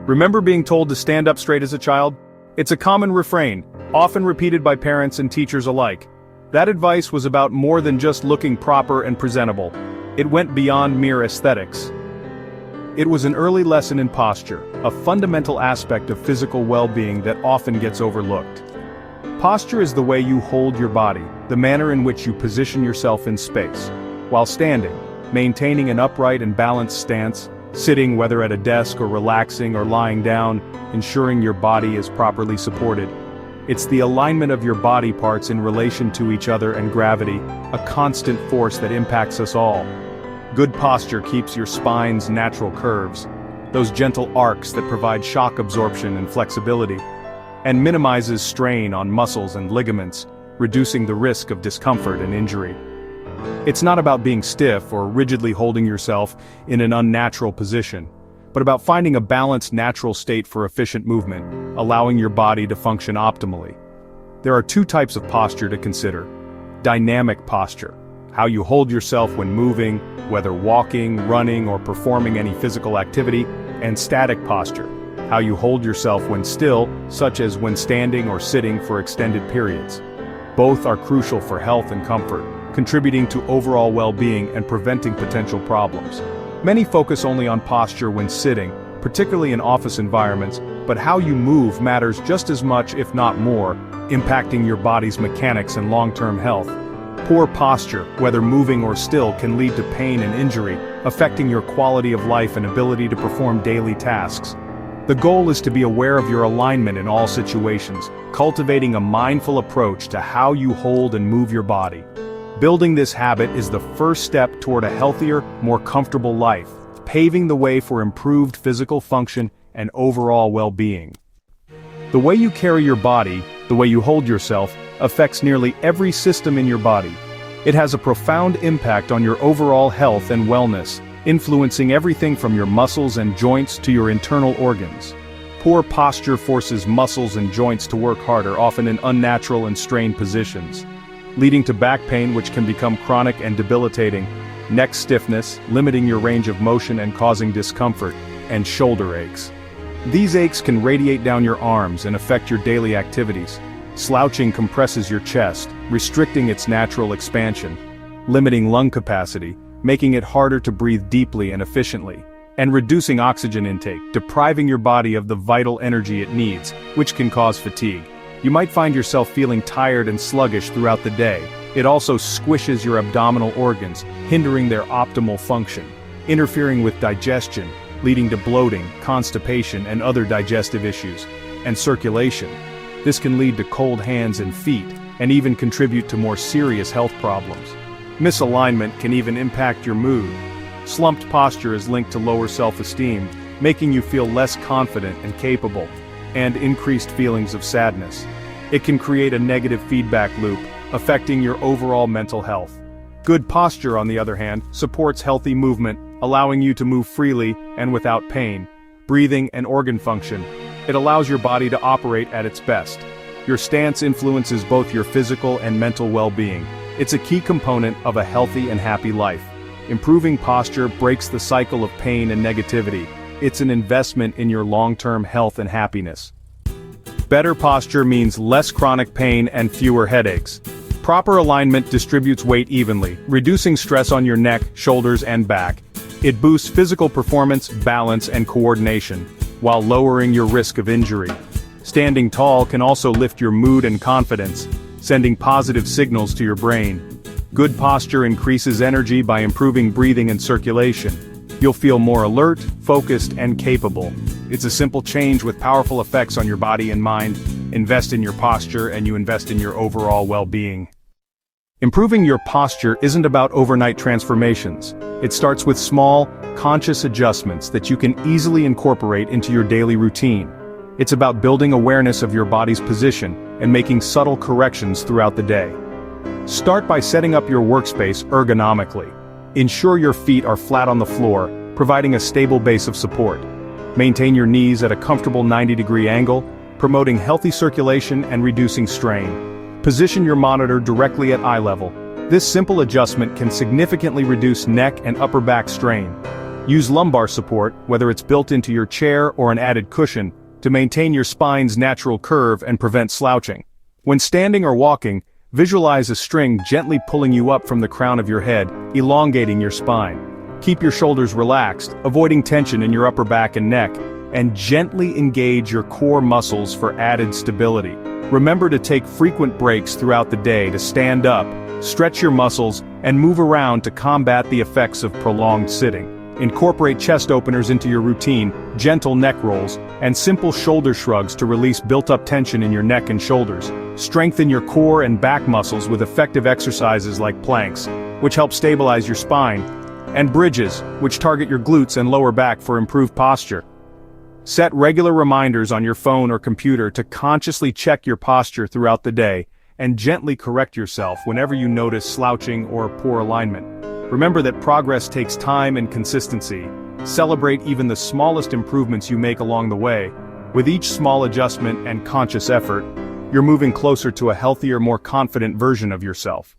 Remember being told to stand up straight as a child? It's a common refrain, often repeated by parents and teachers alike. That advice was about more than just looking proper and presentable. It went beyond mere aesthetics. It was an early lesson in posture, a fundamental aspect of physical well-being that often gets overlooked. Posture is the way you hold your body, the manner in which you position yourself in space. While standing, maintaining an upright and balanced stance, sitting whether at a desk or relaxing or lying down, ensuring your body is properly supported. It's the alignment of your body parts in relation to each other and gravity, a constant force that impacts us all. Good posture keeps your spine's natural curves, those gentle arcs that provide shock absorption and flexibility, and minimizes strain on muscles and ligaments, reducing the risk of discomfort and injury. It's not about being stiff or rigidly holding yourself in an unnatural position, but about finding a balanced natural state for efficient movement, allowing your body to function optimally. There are two types of posture to consider. Dynamic posture, how you hold yourself when moving, whether walking, running, or performing any physical activity, and static posture, how you hold yourself when still, such as when standing or sitting for extended periods. Both are crucial for health and comfort, contributing to overall well-being and preventing potential problems. Many focus only on posture when sitting, particularly in office environments, but how you move matters just as much, if not more, impacting your body's mechanics and long-term health. Poor posture, whether moving or still, can lead to pain and injury, affecting your quality of life and ability to perform daily tasks. The goal is to be aware of your alignment in all situations, cultivating a mindful approach to how you hold and move your body. Building this habit is the first step toward a healthier, more comfortable life, paving the way for improved physical function and overall well-being. The way you carry your body, the way you hold yourself, affects nearly every system in your body. It has a profound impact on your overall health and wellness, influencing everything from your muscles and joints to your internal organs. Poor posture forces muscles and joints to work harder, often in unnatural and strained positions, leading to back pain which can become chronic and debilitating, neck stiffness, limiting your range of motion and causing discomfort, and shoulder aches. These aches can radiate down your arms and affect your daily activities. Slouching compresses your chest, restricting its natural expansion, limiting lung capacity, making it harder to breathe deeply and efficiently, and reducing oxygen intake, depriving your body of the vital energy it needs, which can cause fatigue. You might find yourself feeling tired and sluggish throughout the day. It also squishes your abdominal organs, hindering their optimal function, interfering with digestion, leading to bloating, constipation, and other digestive issues, and circulation. This can lead to cold hands and feet, and even contribute to more serious health problems. Misalignment can even impact your mood. Slumped posture is linked to lower self-esteem, making you feel less confident and capable, and increased feelings of sadness. It can create a negative feedback loop, affecting your overall mental health. Good posture, on the other hand, supports healthy movement, allowing you to move freely and without pain, breathing, and organ function. It allows your body to operate at its best. Your stance influences both your physical and mental well-being. It's a key component of a healthy and happy life. Improving posture breaks the cycle of pain and negativity. It's an investment in your long-term health and happiness. Better posture means less chronic pain and fewer headaches. Proper alignment distributes weight evenly, reducing stress on your neck, shoulders, and back. It boosts physical performance, balance, and coordination, while lowering your risk of injury. Standing tall can also lift your mood and confidence, sending positive signals to your brain. Good posture increases energy by improving breathing and circulation. You'll feel more alert, focused, and capable. It's a simple change with powerful effects on your body and mind. Invest in your posture and you invest in your overall well-being. Improving your posture isn't about overnight transformations. It starts with small, conscious adjustments that you can easily incorporate into your daily routine. It's about building awareness of your body's position and making subtle corrections throughout the day. Start by setting up your workspace ergonomically. Ensure your feet are flat on the floor, providing a stable base of support. Maintain your knees at a comfortable 90-degree angle, promoting healthy circulation and reducing strain. Position your monitor directly at eye level. This simple adjustment can significantly reduce neck and upper back strain. Use lumbar support, whether it's built into your chair or an added cushion, to maintain your spine's natural curve and prevent slouching. When standing or walking, visualize a string gently pulling you up from the crown of your head, elongating your spine. Keep your shoulders relaxed, avoiding tension in your upper back and neck, and gently engage your core muscles for added stability. Remember to take frequent breaks throughout the day to stand up, stretch your muscles, and move around to combat the effects of prolonged sitting. Incorporate chest openers into your routine, gentle neck rolls, and simple shoulder shrugs to release built-up tension in your neck and shoulders. Strengthen your core and back muscles with effective exercises like planks, which help stabilize your spine, and bridges, which target your glutes and lower back for improved posture. Set regular reminders on your phone or computer to consciously check your posture throughout the day, and gently correct yourself whenever you notice slouching or poor alignment. Remember that progress takes time and consistency. Celebrate even the smallest improvements you make along the way. With each small adjustment and conscious effort, you're moving closer to a healthier, more confident version of yourself.